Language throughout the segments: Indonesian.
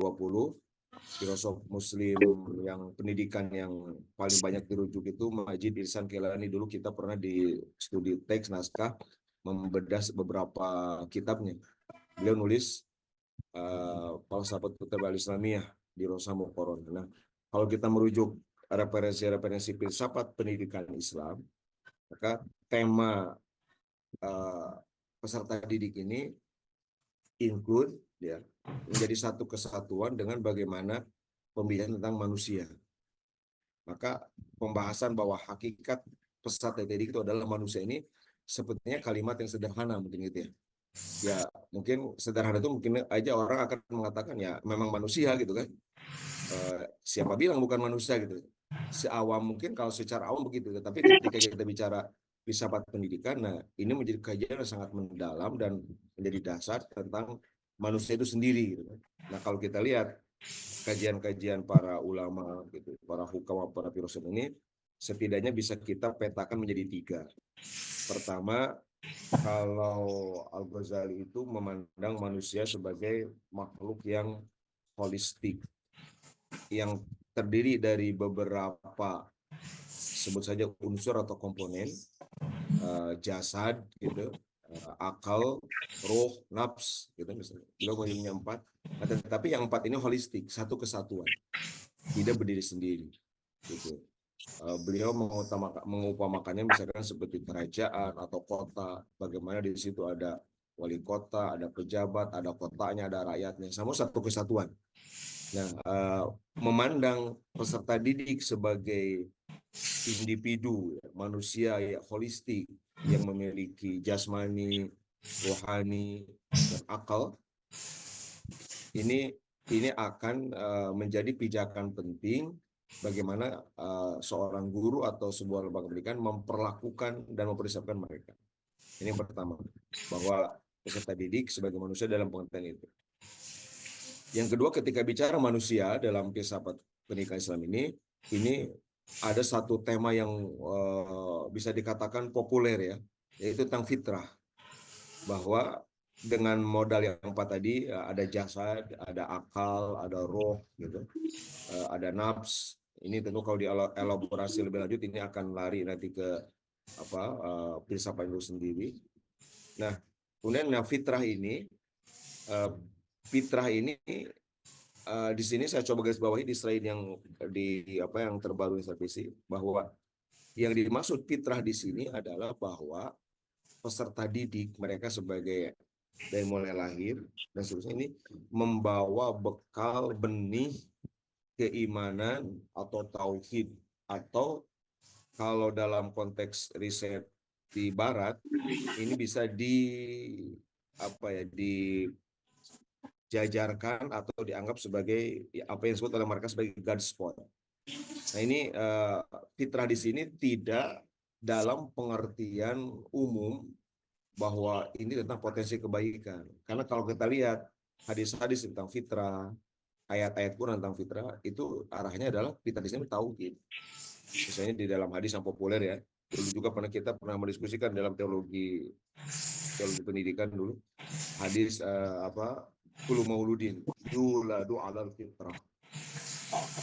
2020, filosof Muslim yang pendidikan yang paling banyak dirujuk itu Majid Ihsan Keilani. Dulu kita pernah di studi teks naskah membedah beberapa kitabnya. Beliau nulis Falsafat Kutab al-Islamiyah di Rosa Muqarrar. Nah, kalau kita merujuk referensi-referensi filsafat pendidikan Islam, maka tema peserta didik ini include ya menjadi satu kesatuan dengan bagaimana pembicaraan tentang manusia. Maka pembahasan bahwa hakikat peserta didik itu adalah manusia ini sepertinya kalimat yang sederhana mungkin gitu ya. Ya mungkin sederhana itu mungkin aja orang akan mengatakan ya memang manusia gitu kan. Siapa bilang bukan manusia gitu. Seawam mungkin kalau secara awam begitu. Tapi ketika kita bicara filsafat pendidikan, nah ini menjadi kajian yang sangat mendalam dan menjadi dasar tentang manusia itu sendiri. Gitu. Nah kalau kita lihat kajian-kajian para ulama, gitu, para hukam, para filosof ini setidaknya bisa kita petakan menjadi 3. Pertama, kalau Al-Ghazali itu memandang manusia sebagai makhluk yang holistik, yang terdiri dari beberapa sebut saja unsur atau komponen, jasad, gitu, akal, roh, nafs, gitu misalnya. Beliau punya 4, tetapi yang 4 ini holistik, satu kesatuan, tidak berdiri sendiri, gitu. Beliau mengupamakannya misalkan seperti kerajaan atau kota, bagaimana di situ ada wali kota, ada pejabat, ada kotanya, ada rakyatnya, sama satu kesatuan. Nah, memandang peserta didik sebagai individu, manusia ya holistik yang memiliki jasmani, rohani, dan akal, ini akan menjadi pijakan penting bagaimana seorang guru atau sebuah lembaga pendidikan memperlakukan dan mempersiapkan mereka. Ini yang pertama, bahwa peserta didik sebagai manusia dalam pengertian itu. Yang kedua, ketika bicara manusia dalam filsafat pendidikan Islam ini ada satu tema yang bisa dikatakan populer ya, yaitu tentang fitrah. Bahwa dengan modal yang 4 tadi, ada jasad, ada akal, ada roh, gitu, ada nafs. Ini tentu kalau dielaborasi lebih lanjut ini akan lari nanti ke filsafat itu sendiri. Nah, kemudian fitrah ini di sini saya coba garis bawahi di slide yang yang terbaru yang saya visi, bahwa yang dimaksud fitrah di sini adalah bahwa peserta didik mereka sebagai dari mulai lahir dan seterusnya ini membawa bekal benih keimanan atau tauhid, atau kalau dalam konteks riset di Barat ini bisa dijajarkan atau dianggap sebagai apa yang disebut oleh mereka sebagai God spot. Nah ini fitrah di sini tidak dalam pengertian umum bahwa ini tentang potensi kebaikan. Karena kalau kita lihat hadis-hadis tentang fitrah, ayat-ayat Quran tentang fitrah, itu arahnya adalah fitrah di sini tauhid. Misalnya di dalam hadis yang populer ya, dulu juga kita pernah mendiskusikan dalam teologi pendidikan dulu, hadis kullu mauludin yuladu 'alal fitrah.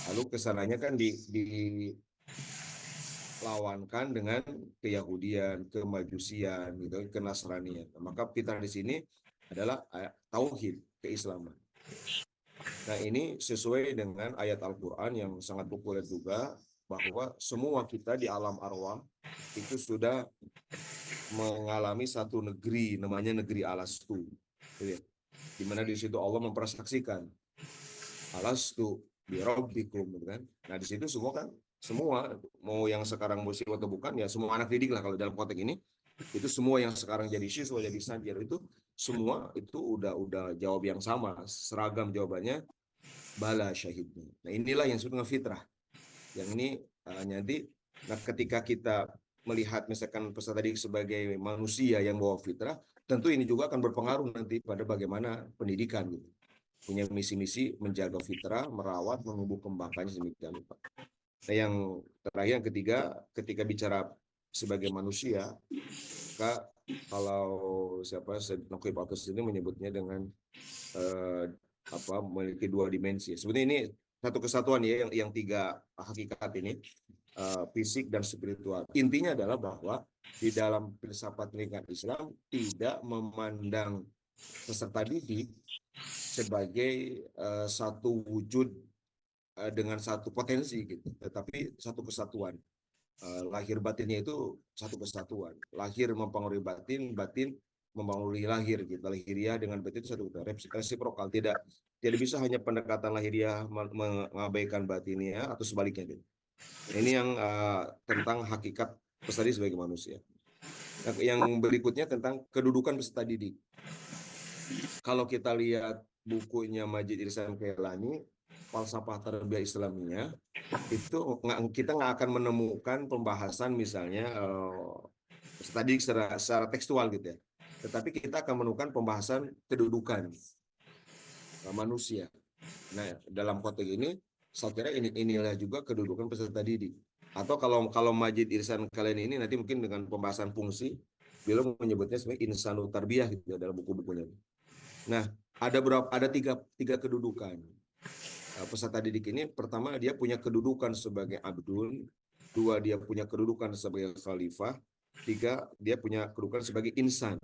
Lalu kesananya kan dilawankan dengan keyahudian, kemajusian, gitu, kenasranian. Maka fitrah di sini adalah tauhid, keislaman. Nah, ini sesuai dengan ayat Al-Qur'an yang sangat populer juga, bahwa semua kita di alam arwah itu sudah mengalami satu negeri, namanya negeri Alastu. Di mana di situ Allah mempersaksikan Alastu birabbikum, kan? Nah, di situ semua mau yang sekarang musik atau bukan, ya semua anak didik lah kalau dalam konteks ini, itu semua yang sekarang jadi siswa, jadi sanjir, itu semua itu udah jawab yang sama, seragam jawabannya, bala syahidnya. Nah, inilah yang disebut dengan fitrah. Yang ini nanti, ketika kita melihat misalkan peserta didik sebagai manusia yang bawa fitrah, tentu ini juga akan berpengaruh nanti pada bagaimana pendidikan, gitu. Punya misi-misi menjaga fitrah, merawat, menumbuh kembangkannya sedemikian rupa. Nah, yang terakhir, yang ketiga, ketika bicara sebagai manusia, kalau Syed Naqib Atas ini menyebutnya dengan memiliki dua dimensi. Sebenarnya ini satu kesatuan ya, yang tiga hakikat ini, fisik dan spiritual. Intinya adalah bahwa di dalam filsafat pendidikan Islam tidak memandang peserta didik sebagai satu wujud dengan satu potensi gitu, tetapi satu kesatuan. Lahir batinnya itu satu kesatuan. Lahir mempengaruhi batin, batin mempengaruhi lahir gitu. Lahiriah dengan batin itu satu resiprokal. Tidak bisa hanya pendekatan lahiriah mengabaikan batinnya atau sebaliknya gitu. Ini yang tentang hakikat peserta didik sebagai manusia. Nah, yang berikutnya tentang kedudukan peserta didik. Kalau kita lihat bukunya Majid Irsan Kailani, Falsafah Tarbiyah Islamiyah, itu kita nggak akan menemukan pembahasan misalnya peserta didik secara tekstual gitu ya. Tetapi kita akan menemukan pembahasan kedudukan manusia. Nah, dalam konteks ini, saya kira inilah juga kedudukan peserta didik. Atau kalau Majid Irsan Kailani ini nanti mungkin dengan pembahasan fungsi, beliau menyebutnya sebagai insanu tarbiyah gitu ya, dalam buku-bukunya. Nah, ada tiga kedudukan peserta didik ini. Pertama, dia punya kedudukan sebagai abdun. Dua, dia punya kedudukan sebagai khalifah. Tiga, dia punya kedudukan sebagai insan.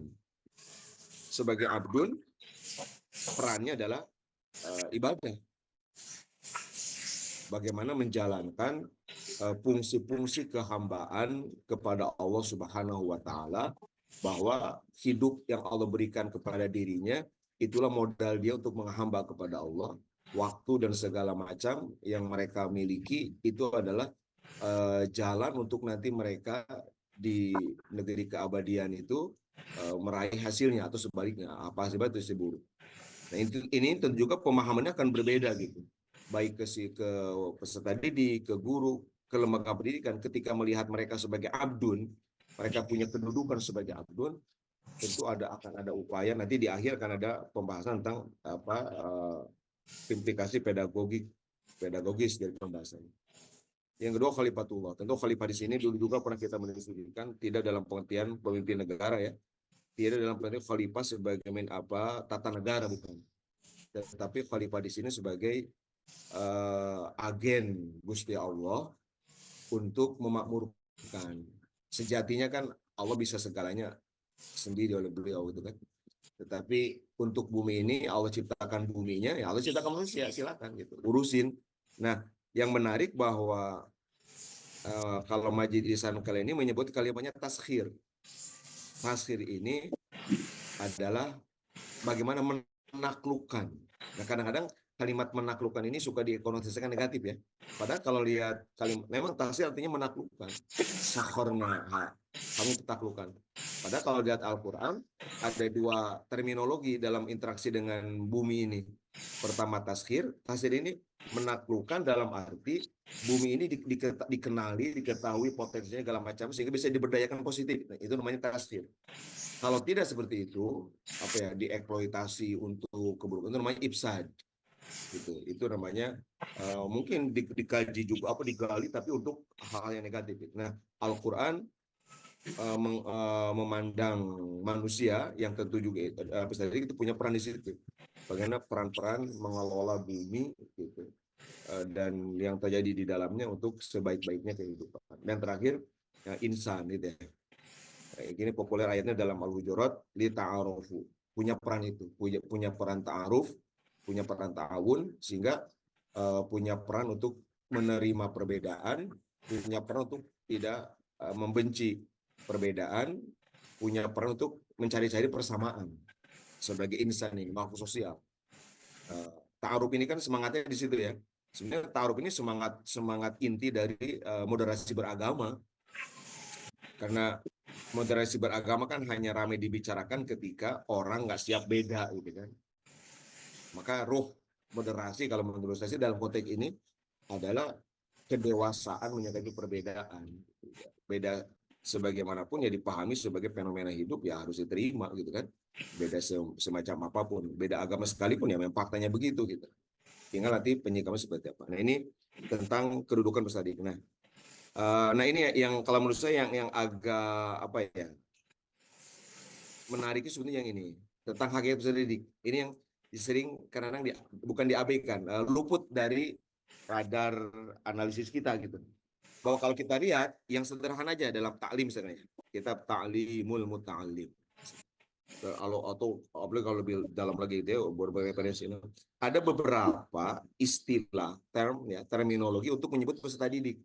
Sebagai abdun, perannya adalah ibadah. Bagaimana menjalankan fungsi-fungsi kehambaan kepada Allah Subhanahu wa Ta'ala, bahwa hidup yang Allah berikan kepada dirinya itulah modal dia untuk menghamba kepada Allah. Waktu dan segala macam yang mereka miliki itu adalah jalan untuk nanti mereka di negeri keabadian itu meraih hasilnya, atau sebaliknya, apa sebab itu buruk. Nah, ini tentu juga pemahamannya akan berbeda gitu, baik ke peserta didik, ke guru, ke lembaga pendidikan. Ketika melihat mereka sebagai abdun, mereka punya kedudukan sebagai abdun, tentu akan ada upaya nanti di akhir akan ada pembahasan tentang implikasi pedagogis dari pembahasan. Yang kedua, khalifatullah. Tentu khalifah di sini dulu juga pernah kita mendiskusikan, tidak dalam pengertian pemimpin negara ya, tidak dalam pengertian khalifah sebagai tata negara, bukan. Tetapi khalifah di sini sebagai agen Gusti Allah untuk memakmurkan. Sejatinya kan Allah bisa segalanya sendiri oleh beliau gitu kan. Tetapi untuk bumi ini Allah ciptakan buminya, ya Allah ciptakan manusia, silakan gitu, urusin. Nah, yang menarik bahwa kalau Majid Irsan Kailani menyebut kalimatnya taskhir. Taskhir ini adalah bagaimana menaklukkan. Nah, kadang-kadang kalimat menaklukkan ini suka dikonotasikan negatif ya. Padahal kalau lihat kalimat, memang taskhir artinya menaklukkan. Sakhorna, kamu taklukkan. Padahal kalau lihat Al-Quran, ada dua terminologi dalam interaksi dengan bumi ini. Pertama taskhir ini menaklukkan dalam arti bumi ini dikenali, diketahui potensinya segala macam sehingga bisa diberdayakan positif. Nah, itu namanya taskhir. Kalau tidak seperti itu, dieksploitasi untuk keburukan, itu namanya ifsad. Gitu. Itu namanya mungkin dikaji juga digali tapi untuk hal-hal yang negatif. Nah, Al-Quran memandang manusia yang tentu juga itu punya peran di situ. Bagaimana peran-peran mengelola bumi gitu. Dan yang terjadi di dalamnya untuk sebaik-baiknya kehidupan. Dan terakhir insan gitu ya. Ini populer ayatnya dalam Al-Hujurat, li ta'arufu. Punya peran itu, punya peran ta'aruf, punya peran ta'awun, sehingga punya peran untuk menerima perbedaan, punya peran untuk tidak membenci perbedaan, punya peran untuk mencari-cari persamaan sebagai insan ini, makhluk sosial. Ta'aruf ini kan semangatnya di situ ya. Sebenarnya ta'aruf ini semangat inti dari moderasi beragama. Karena moderasi beragama kan hanya ramai dibicarakan ketika orang nggak siap beda gitu kan. Maka ruh moderasi kalau menurut saya dalam konteks ini adalah kedewasaan menyikapi perbedaan. Beda sebagaimanapun ya dipahami sebagai fenomena hidup, ya harus diterima gitu kan. Beda semacam apapun, beda agama sekalipun ya memang faktanya begitu gitu. Tinggal nanti penyikapan seperti apa. Nah, ini tentang kedudukan peserta didik. Nah ini yang kalau menurut saya yang agak menarik sebenarnya yang ini tentang hakikat peserta didik. Ini sering kadang-kadang bukan diabaikan, luput dari radar analisis kita gitu. Bahwa kalau kita lihat yang sederhana aja dalam taklim sebenarnya, kita ta'limul muta'allim. Atau apalagi kalau lebih dalam lagi dia berbagai variasi ini. Ada beberapa istilah terminologi untuk menyebut peserta didik.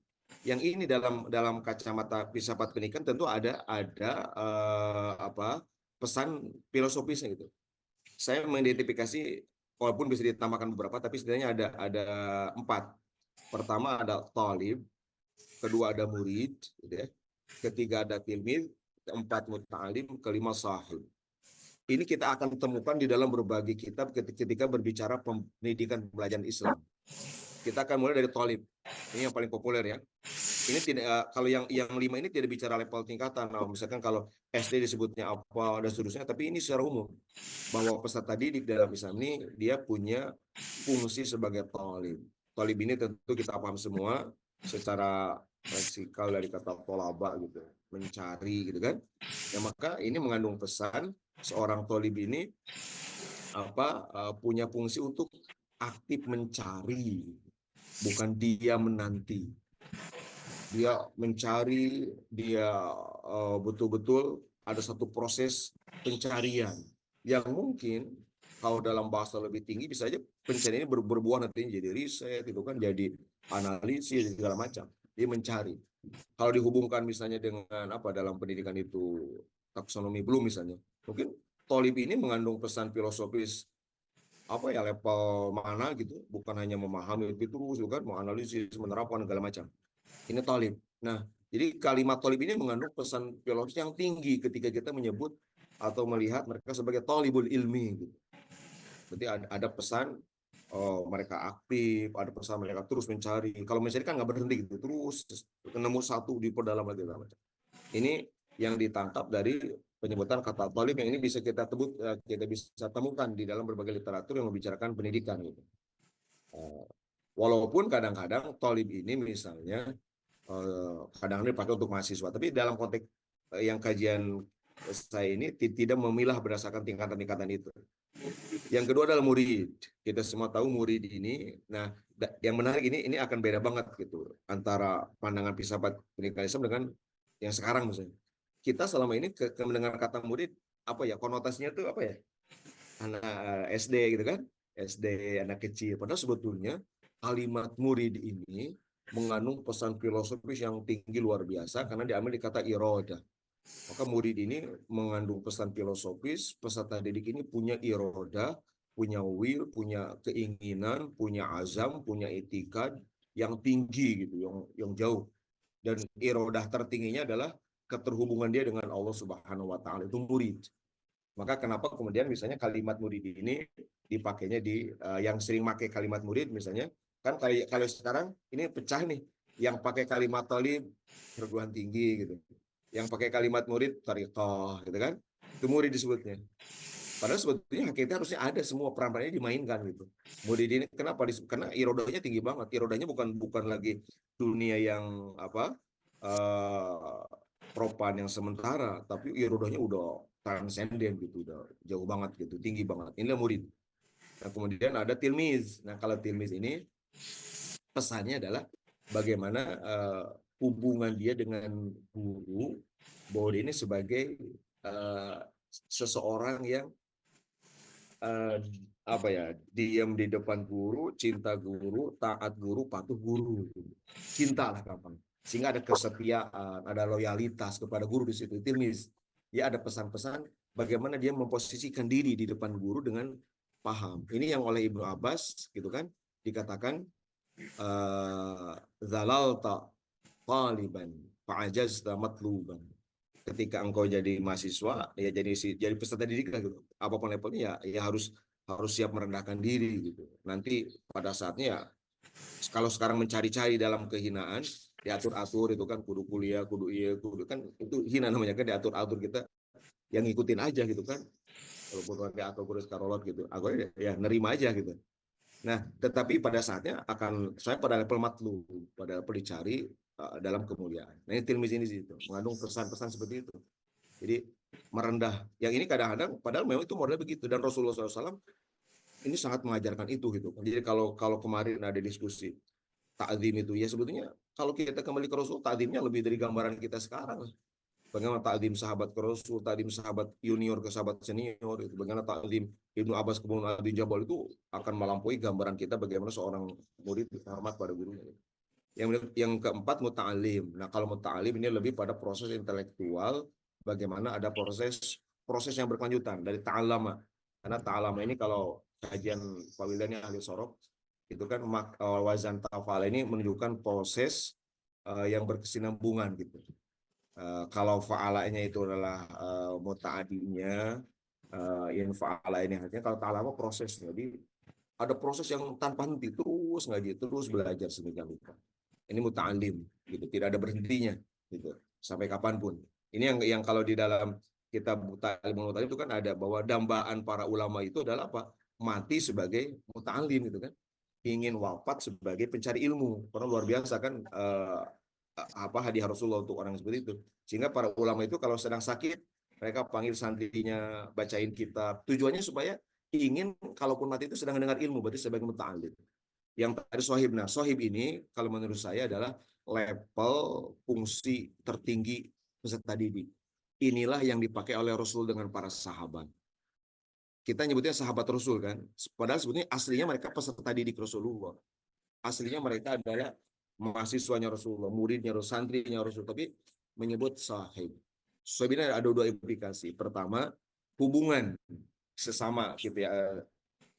Yang ini dalam kacamata filsafat pendidikan tentu ada pesan filosofisnya gitu. Saya mengidentifikasi walaupun bisa ditambahkan beberapa tapi setidaknya ada 4. Pertama ada talib, kedua ada murid, gitu ya. Ketiga ada tilmid, keempat muta'alim, kelima sahib. Ini kita akan temukan di dalam berbagai kitab ketika berbicara pendidikan pembelajaran Islam. Kita akan mulai dari talib. Ini yang paling populer ya. Ini tidak, kalau yang 5 ini tidak bicara level tingkatan. Nah, misalkan kalau SD disebutnya apa dan seterusnya, tapi ini secara umum bahwa peserta didik dalam Islam ini dia punya fungsi sebagai talib. Talib ini tentu kita paham semua secara leksikal dari kata tolaba gitu, mencari gitu kan. Ya maka ini mengandung pesan seorang talib ini punya fungsi untuk aktif mencari, bukan dia menanti. Dia mencari, dia betul-betul ada satu proses pencarian yang mungkin kalau dalam bahasa lebih tinggi bisa aja pencarian ini berbuah nantinya jadi riset, itu kan jadi analisis segala macam. Dia mencari. Kalau dihubungkan misalnya dengan dalam pendidikan itu taksonomi Bloom misalnya, mungkin Tolib ini mengandung pesan filosofis level mana gitu, bukan hanya memahami itu terus, bukan menganalisis, menerapkan segala macam. Ini Tolib. Nah, jadi kalimat Tolib ini mengandung pesan filosofis yang tinggi ketika kita menyebut atau melihat mereka sebagai Tolibul ilmi. Gitu. Berarti ada pesan mereka aktif, ada pesan mereka terus mencari. Kalau mencari kan nggak berhenti gitu, terus nemu satu di perdalam lagi. Ini yang ditangkap dari penyebutan kata talib yang ini bisa kita bisa temukan di dalam berbagai literatur yang membicarakan pendidikan gitu. Walaupun kadang-kadang talib ini misalnya kadang-kadang dipakai untuk mahasiswa, tapi dalam konteks yang kajian saya ini tidak memilah berdasarkan tingkatan-tingkatan itu. Yang kedua adalah murid. Kita semua tahu murid ini. Nah, yang menarik ini akan beda banget gitu antara pandangan filsafat pendidikan Islam dengan yang sekarang misalnya. Kita selama ini mendengar kata murid konotasinya tuh anak SD gitu kan, SD anak kecil. Padahal sebetulnya kalimat murid ini mengandung pesan filosofis yang tinggi luar biasa karena diambil di kata iroda. Maka murid ini mengandung pesan filosofis, peserta didik ini punya iroda, punya will, punya keinginan, punya azam, punya etika yang tinggi gitu, yang jauh. Dan irodah tertingginya adalah keterhubungan dia dengan Allah Subhanahu wa taala, itu murid. Maka kenapa kemudian misalnya kalimat murid ini dipakainya di yang sering pakai kalimat murid misalnya kan kalau sekarang ini pecah nih, yang pakai kalimat talib perguruan tinggi gitu. Yang pakai kalimat murid thariqah gitu kan. Itu murid disebutnya. Padahal sebetulnya hakikatnya harusnya ada semua peran-perannya dimainkan gitu. Murid ini kenapa? Karena irodanya tinggi banget. Irodanya bukan lagi dunia yang propan yang sementara, tapi irodanya udah transenden gitu, udah jauh banget gitu, tinggi banget. Inilah murid. Nah, kemudian ada tilmiz. Nah, kalau tilmiz ini pesannya adalah bagaimana hubungan dia dengan guru, bahwa dia ini sebagai seseorang yang diam di depan guru, cinta guru, taat guru, patuh guru, cinta lah kapan. Sehingga ada kesetiaan, ada loyalitas kepada guru di situ. Tilmiz, ya ada pesan-pesan bagaimana dia memposisikan diri di depan guru dengan paham. Ini yang oleh Ibnu Abbas gitu kan dikatakan zalalta taliban fa'ajazta matluban. Ketika engkau jadi mahasiswa ya jadi peserta didik lah gitu. Apapun levelnya ya harus siap merendahkan diri gitu. Nanti pada saatnya ya kalau sekarang mencari-cari dalam kehinaan diatur-atur itu kan kudu kuliah, kudu kan itu hina namanya kan diatur-atur kita yang ngikutin aja gitu kan. Walaupun diatur kurus karolot gitu. Aku ya nerima aja gitu. Nah, tetapi pada saatnya saya pada level matlu, pada level dicari dalam kemuliaan. Nah, ini tilmiz ini situ, mengandung pesan-pesan seperti itu. Jadi merendah. Yang ini kadang-kadang, padahal memang itu model begitu. Dan Rasulullah SAW ini sangat mengajarkan itu gitu. Jadi kalau kemarin ada diskusi ta'zim itu ya sebetulnya kalau kita kembali ke Rasul, ta'zimnya lebih dari gambaran kita sekarang. Bagaimana ta'zim sahabat ke Rasul, ta'zim sahabat junior ke sahabat senior, itu bagaimana ta'zim Ibnu Abbas ke Mu'adz Jabal itu akan melampaui gambaran kita bagaimana seorang murid hormat pada gurunya. Yang keempat muta'alim. Nah, kalau muta'alim ini lebih pada proses intelektual, bagaimana ada proses yang berkelanjutan dari ta'alama. Karena ta'alama ini kalau kajian Pak Wildan yang ahli sorok, itu kan wazan tafal ini menunjukkan proses yang berkesinambungan gitu. Kalau fa'alanya itu adalah muta'adinya, yang fa'ala ini artinya kalau ta'alama proses. Jadi ada proses yang tanpa henti, terus ngaji, terus belajar sedemikian rupa. Ini muta'alim, gitu, tidak ada berhentinya, gitu, sampai kapanpun. Ini yang kalau di dalam kitab Ta'limul Muta'alim itu kan ada bahwa dambaan para ulama itu adalah apa? Mati sebagai muta'alim, gitu kan. Ingin wafat sebagai pencari ilmu. Karena luar biasa kan hadiah Rasulullah untuk orang seperti itu. Sehingga para ulama itu kalau sedang sakit, mereka panggil santrinya, bacain kitab. Tujuannya supaya ingin kalaupun mati itu sedang mendengar ilmu, berarti sebagai muta'alim. Yang tadi sohib. Nah, sohib ini kalau menurut saya adalah level fungsi tertinggi peserta didik. Inilah yang dipakai oleh Rasul dengan para sahabat. Kita nyebutnya sahabat Rasul kan. Padahal sebetulnya aslinya mereka peserta didik Rasulullah. Aslinya mereka adalah mahasiswanya Rasulullah, muridnya Rasul, santrinya Rasul. Tapi menyebut sahib. Sahib ini ada dua implikasi. Pertama, hubungan sesama gitu ya,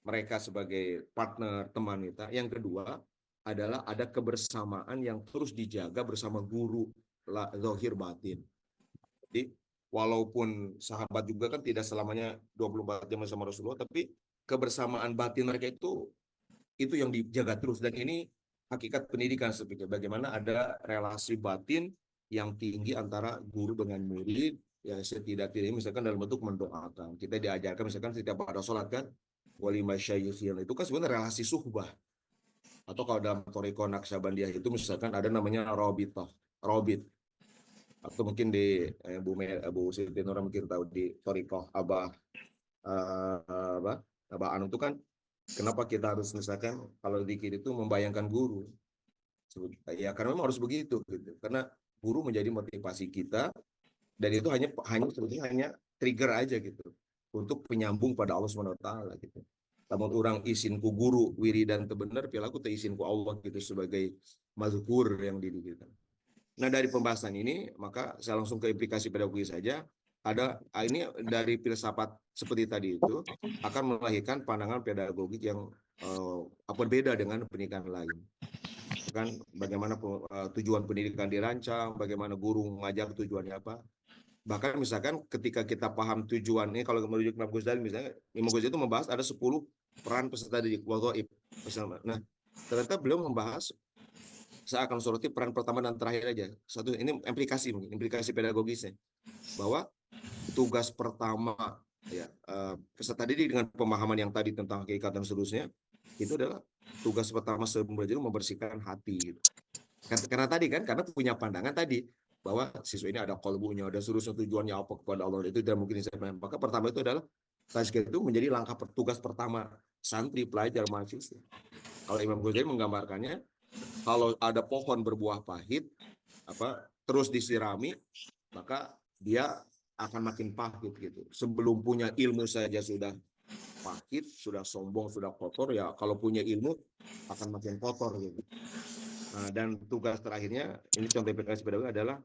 mereka sebagai partner, teman kita. Yang kedua adalah ada kebersamaan yang terus dijaga bersama guru zahir batin. Jadi walaupun sahabat juga kan tidak selamanya 24 jam bersama Rasulullah, tapi kebersamaan batin mereka itu yang dijaga terus. Dan ini hakikat pendidikan seperti bagaimana ada relasi batin yang tinggi antara guru dengan murid, ya setidak-tidaknya misalkan dalam bentuk mendoakan. Kita diajarkan misalkan setiap ada sholat kan, wali masyayikhin itu kan sebenarnya relasi suhbah. Atau kalau dalam Thariqah Naqsyabandiyah itu misalkan ada namanya robit. Atau mungkin di Bu Siti Nura mungkin tahu di Thariqah Abah Anu itu kan kenapa kita harus misalkan kalau zikir itu membayangkan guru. Ya karena memang harus begitu gitu. Karena guru menjadi motivasi kita dan itu sebetulnya hanya trigger aja gitu untuk penyambung pada Allah SWT gitu. Namun orang isin ku guru wiridan tebener pilaku teu isin ku Allah gitu sebagai mazkur yang didirikan. Nah, dari pembahasan ini maka saya langsung ke implikasi pedagogis saja. Ini dari filsafat seperti tadi itu akan melahirkan pandangan pedagogik yang berbeda dengan pendidikan lain. Kan bagaimana tujuan pendidikan dirancang, bagaimana guru mengajar tujuannya apa. Bahkan misalkan ketika kita paham tujuannya, kalau merujuk Imam Ghazali misalnya, Imam Ghazali itu membahas ada 10 peran peserta didik wadhaif. Nah, ternyata beliau membahas, saya akan soroti peran pertama dan terakhir aja. Satu, ini implikasi pedagogisnya. Bahwa tugas pertama ya peserta didik dengan pemahaman yang tadi tentang hakikat dan seterusnya, itu adalah tugas pertama sebelum belajar membersihkan hati. Karena tadi kan, karena punya pandangan tadi, bahwa siswa ini ada qalbunya, ada seluruh tujuannya apa kepada Allah, itu tidak mungkin disampaikan. Maka pertama itu adalah tazkiyah itu menjadi langkah tugas pertama santri, pelajar, mahasiswa. Kalau Imam Ghazali menggambarkannya, kalau ada pohon berbuah pahit, terus disirami, maka dia akan makin pahit gitu. Sebelum punya ilmu saja sudah pahit, sudah sombong, sudah kotor, ya kalau punya ilmu akan makin kotor gitu. Nah, dan tugas terakhirnya, ini contoh implikasi pedagogik adalah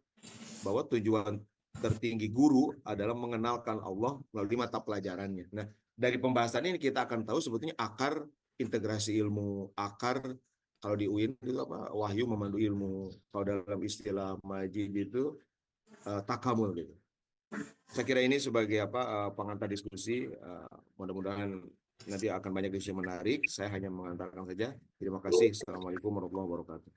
bahwa tujuan tertinggi guru adalah mengenalkan Allah melalui mata pelajarannya. Nah, dari pembahasan ini kita akan tahu sebetulnya akar integrasi ilmu, akar kalau di UIN itu apa? Wahyu memandu ilmu. Kalau dalam istilah Majid itu takamul gitu. Saya kira ini sebagai pengantar diskusi. Mudah-mudahan nanti akan banyak diskusi menarik. Saya hanya mengantarkan saja. Terima kasih. Assalamualaikum warahmatullahi wabarakatuh.